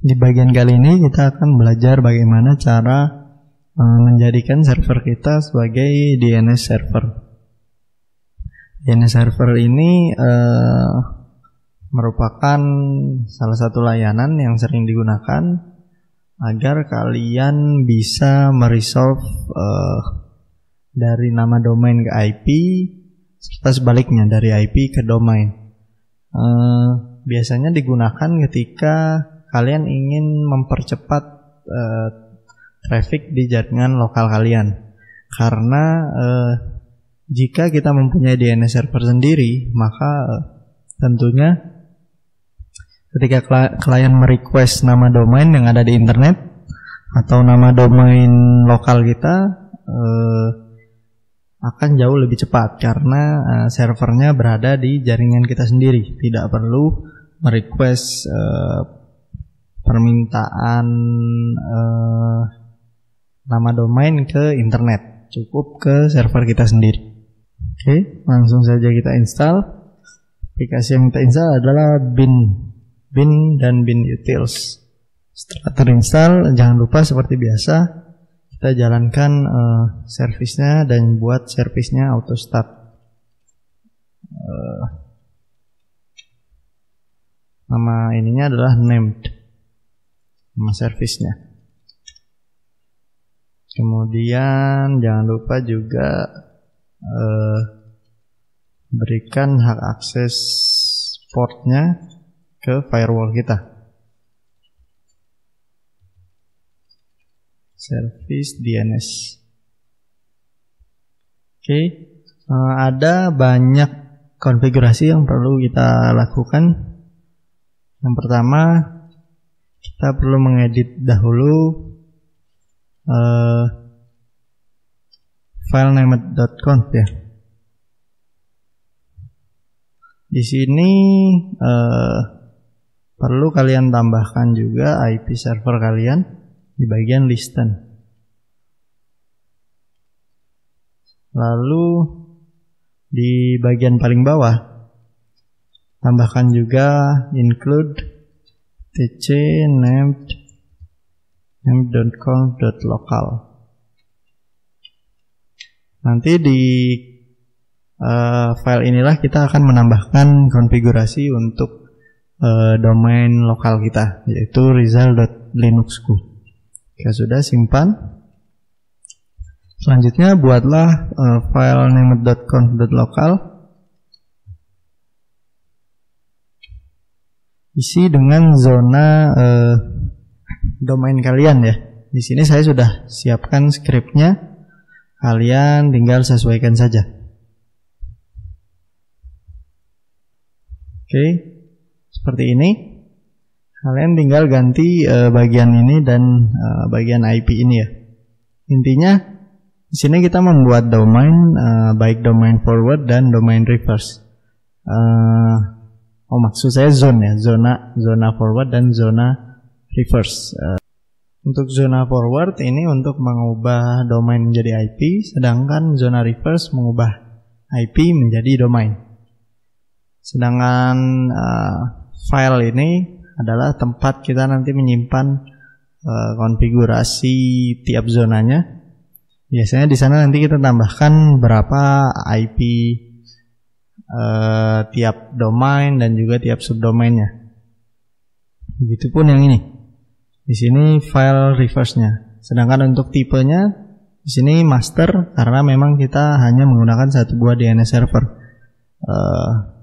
Di bagian kali ini kita akan belajar bagaimana cara menjadikan server kita sebagai DNS server. DNS server ini merupakan salah satu layanan yang sering digunakan agar kalian bisa meresolve dari nama domain ke IP serta sebaliknya dari IP ke domain. Biasanya digunakan ketika kalian ingin mempercepat traffic di jaringan lokal kalian. Karena jika kita mempunyai DNS server sendiri, maka tentunya ketika klien merequest nama domain yang ada di internet atau nama domain lokal kita akan jauh lebih cepat karena servernya berada di jaringan kita sendiri. Tidak perlu merequest permintaan nama domain ke internet, cukup ke server kita sendiri. Oke, langsung saja kita install. Aplikasi yang kita install adalah bin dan bin utils. Setelah terinstall, jangan lupa seperti biasa kita jalankan servisnya dan buat servisnya auto start. Nama ininya adalah named, nama servisnya. Kemudian jangan lupa juga berikan hak akses portnya ke firewall kita. Service DNS. Oke, ada banyak konfigurasi yang perlu kita lakukan. Yang pertama, kita perlu mengedit dahulu filename.conf ya. Di sini perlu kalian tambahkan juga IP server kalian di bagian listen. Lalu di bagian paling bawah tambahkan juga include tc named.conf.local. Nanti di file inilah kita akan menambahkan konfigurasi untuk domain lokal kita, yaitu result.linuxku. Jika sudah, simpan. Selanjutnya buatlah file named.conf.local, isi dengan zona domain kalian ya. Di sini saya sudah siapkan scriptnya, kalian tinggal sesuaikan saja. Oke, seperti ini. Kalian tinggal ganti bagian ini dan bagian IP ini ya. Intinya di sini kita membuat domain, baik domain forward dan domain reverse. Maksud saya zone ya, zona forward dan zona reverse. Untuk zona forward ini untuk mengubah domain menjadi IP, sedangkan zona reverse mengubah IP menjadi domain. Sedangkan file ini adalah tempat kita nanti menyimpan konfigurasi tiap zonanya. Biasanya di sana nanti kita tambahkan berapa IP tiap domain dan juga tiap subdomainnya. Begitupun yang ini. Di sini file reverse-nya. Sedangkan untuk tipenya di sini master karena memang kita hanya menggunakan satu buah DNS server.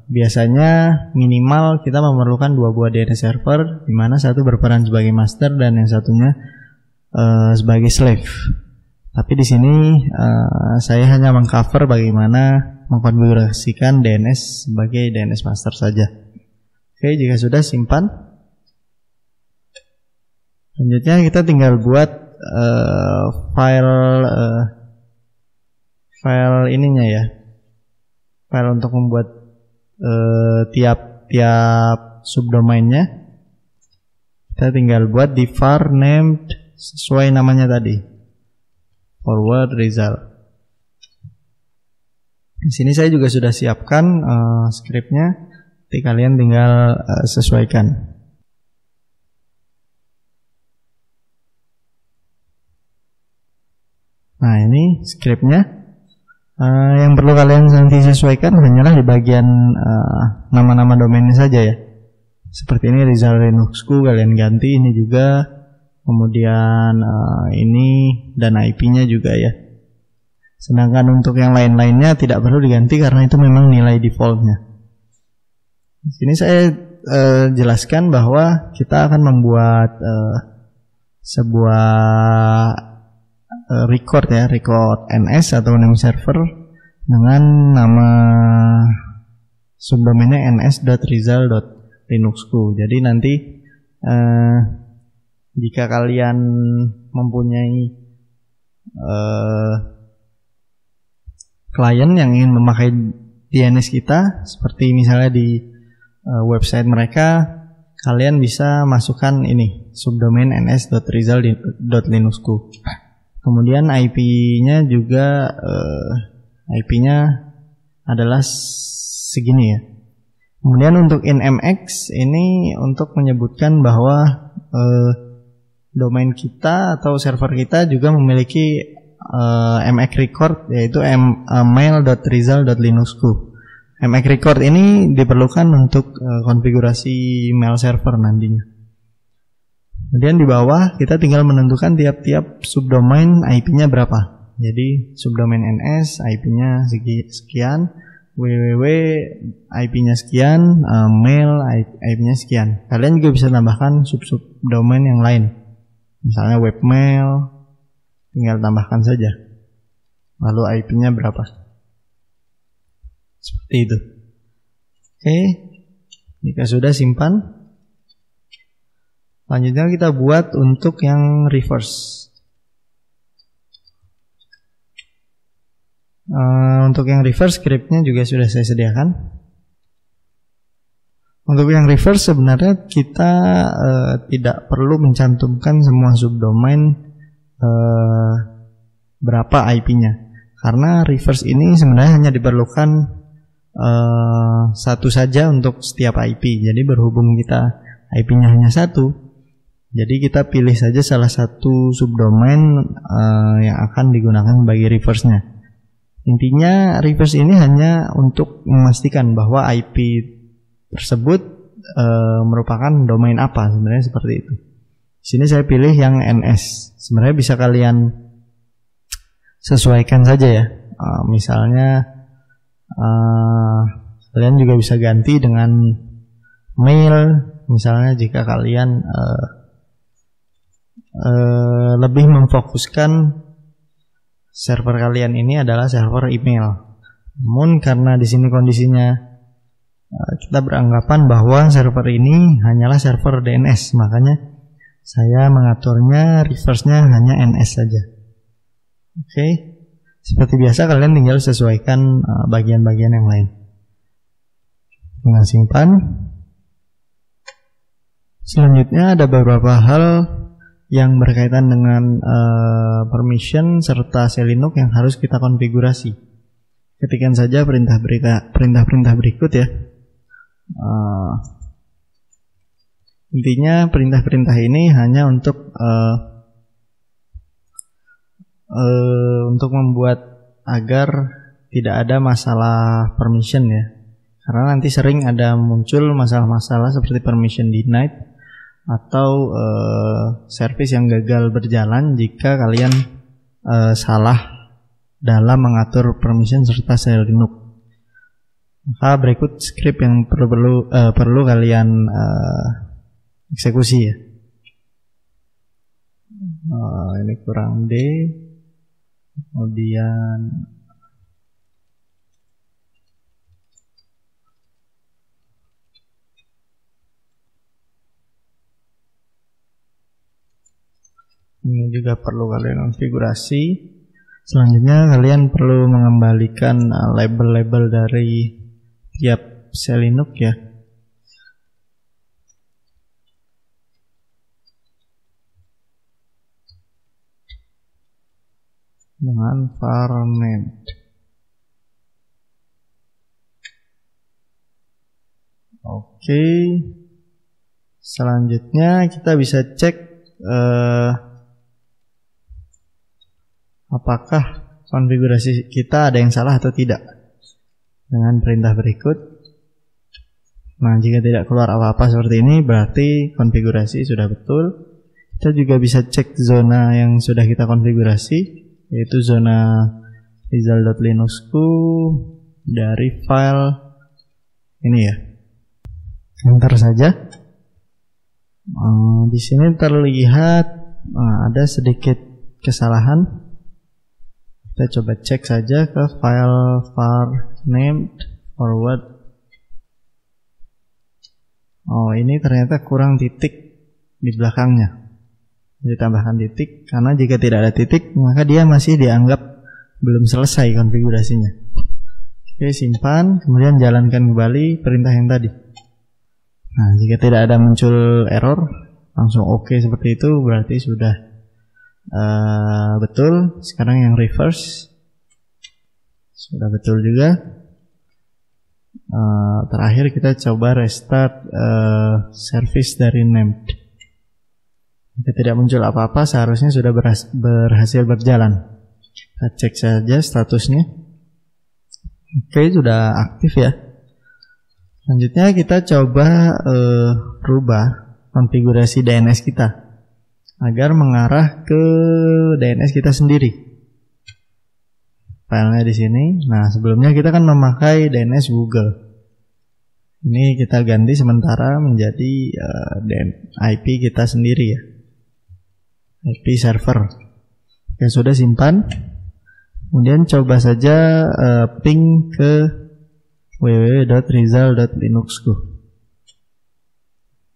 Biasanya minimal kita memerlukan 2 buah DNS server, di mana satu berperan sebagai master dan yang satunya sebagai slave. Tapi di sini saya hanya mengcover bagaimana mengkonfigurasikan DNS sebagai DNS master saja. Oke, jika sudah, simpan. Selanjutnya kita tinggal buat file ininya ya, file untuk membuat tiap subdomainnya. Kita tinggal buat di var named sesuai namanya tadi, forward result. Di sini saya juga sudah siapkan scriptnya, nanti kalian tinggal sesuaikan. Nah, ini scriptnya. Yang perlu kalian nanti sesuaikan hanyalah di bagian nama-nama domainnya saja ya. Seperti ini Rizal Linuxku, kalian ganti ini juga, kemudian ini dan IP-nya juga ya. Sedangkan untuk yang lain-lainnya tidak perlu diganti karena itu memang nilai defaultnya. Di sini saya jelaskan bahwa kita akan membuat sebuah record ya, record NS atau name server dengan nama subdomainnya ns.rizal.linuxku. Jadi nanti jika kalian mempunyai klien yang ingin memakai DNS kita, seperti misalnya di website mereka, kalian bisa masukkan ini subdomain ns.rizal.linuxku. Kemudian IP-nya juga IP-nya adalah segini ya. Kemudian untuk INMX ini untuk menyebutkan bahwa domain kita atau server kita juga memiliki MX record, yaitu mail.rizal.linuxku. MX record ini diperlukan untuk konfigurasi mail server nantinya. Kemudian di bawah kita tinggal menentukan tiap-tiap subdomain IP-nya berapa. Jadi subdomain NS IP-nya sekian, www IP-nya sekian, mail IP-nya sekian. Kalian juga bisa tambahkan subdomain yang lain. Misalnya webmail, tinggal tambahkan saja. Lalu IP-nya berapa. Seperti itu. Oke, jika sudah simpan. Selanjutnya kita buat untuk yang reverse. Untuk yang reverse scriptnya juga sudah saya sediakan. Untuk yang reverse sebenarnya kita tidak perlu mencantumkan semua subdomain berapa IP-nya. Karena reverse ini sebenarnya hanya diperlukan satu saja untuk setiap IP. Jadi berhubung kita IP-nya hanya satu, jadi kita pilih saja salah satu subdomain yang akan digunakan bagi reverse-nya. Intinya reverse ini hanya untuk memastikan bahwa IP tersebut merupakan domain apa, sebenarnya seperti itu. Di sini saya pilih yang NS. Sebenarnya bisa kalian sesuaikan saja ya. Misalnya kalian juga bisa ganti dengan mail. Misalnya jika kalian lebih memfokuskan server kalian ini adalah server email. Namun karena di sini kondisinya kita beranggapan bahwa server ini hanyalah server DNS, makanya saya mengaturnya reverse-nya hanya NS saja. Oke, seperti biasa kalian tinggal sesuaikan bagian-bagian yang lain. Tinggal simpan. Selanjutnya ada beberapa hal yang berkaitan dengan permission serta Selinux yang harus kita konfigurasi. Ketikkan saja perintah-perintah berikut ya. Intinya perintah-perintah ini hanya untuk membuat agar tidak ada masalah permission ya. Karena nanti sering ada muncul masalah-masalah seperti permission denied atau service yang gagal berjalan jika kalian salah dalam mengatur permission serta Selinux. Maka berikut script yang perlu kalian eksekusi ya. Ini kurang D, kemudian ini juga perlu kalian konfigurasi. Selanjutnya kalian perlu mengembalikan label-label dari tiap Selinux ya. Dengan varnet. Oke. Selanjutnya kita bisa cek apakah konfigurasi kita ada yang salah atau tidak dengan perintah berikut. Nah, jika tidak keluar apa-apa seperti ini, berarti konfigurasi sudah betul. Kita juga bisa cek zona yang sudah kita konfigurasi, yaitu zona result.linuxku dari file ini ya. Enter saja. Di sini terlihat ada sedikit kesalahan. Kita coba cek saja ke file var named forward. Ini ternyata kurang titik di belakangnya. Ditambahkan titik, karena jika tidak ada titik maka dia masih dianggap belum selesai konfigurasinya. Oke, simpan, kemudian jalankan kembali perintah yang tadi. Nah, jika tidak ada muncul error, langsung oke seperti itu, berarti sudah betul. Sekarang yang reverse sudah betul juga. Terakhir kita coba restart service dari named. Jika tidak muncul apa-apa, seharusnya sudah berhasil berjalan. Kita cek saja statusnya. Oke, sudah aktif ya. Selanjutnya kita coba rubah konfigurasi DNS kita agar mengarah ke DNS kita sendiri. Filenya di sini. Nah, sebelumnya kita kan memakai DNS Google. Ini kita ganti sementara menjadi IP kita sendiri ya. IP server. Oke, sudah simpan. Kemudian coba saja ping ke www.result.linuxku.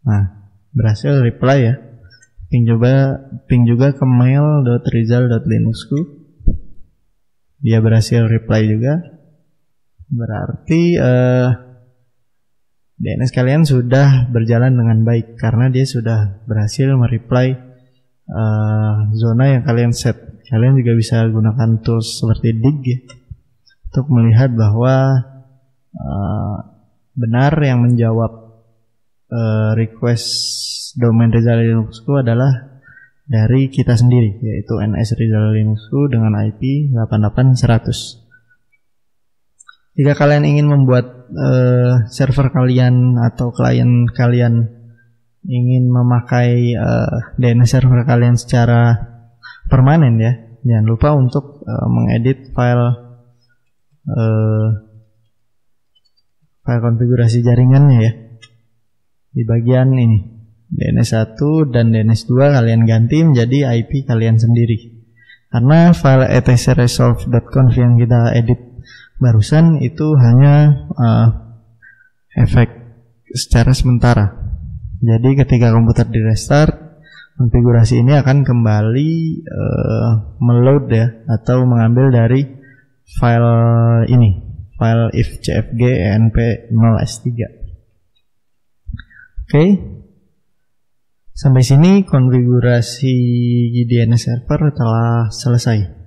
Nah, berhasil reply ya. Ping juga ke mail.result.linuxku. Dia berhasil reply juga. Berarti DNS kalian sudah berjalan dengan baik karena dia sudah berhasil mereply zona yang kalian set. Kalian juga bisa gunakan tools seperti dig ya, untuk melihat bahwa benar yang menjawab request domain Result Linuxku adalah dari kita sendiri, yaitu NS Result Linuxku dengan IP 88100. Jika kalian ingin membuat server kalian atau klien kalian ingin memakai DNS server kalian secara permanen ya, jangan lupa untuk mengedit file konfigurasi jaringannya ya. Di bagian ini DNS 1 dan DNS 2 kalian ganti menjadi IP kalian sendiri. Karena file etcresolve.conf yang kita edit barusan itu hanya efek secara sementara. Jadi ketika komputer di restart, konfigurasi ini akan kembali meload ya, atau mengambil dari file ini, file ifcfg enp0s3. Oke, sampai sini konfigurasi DNS server telah selesai.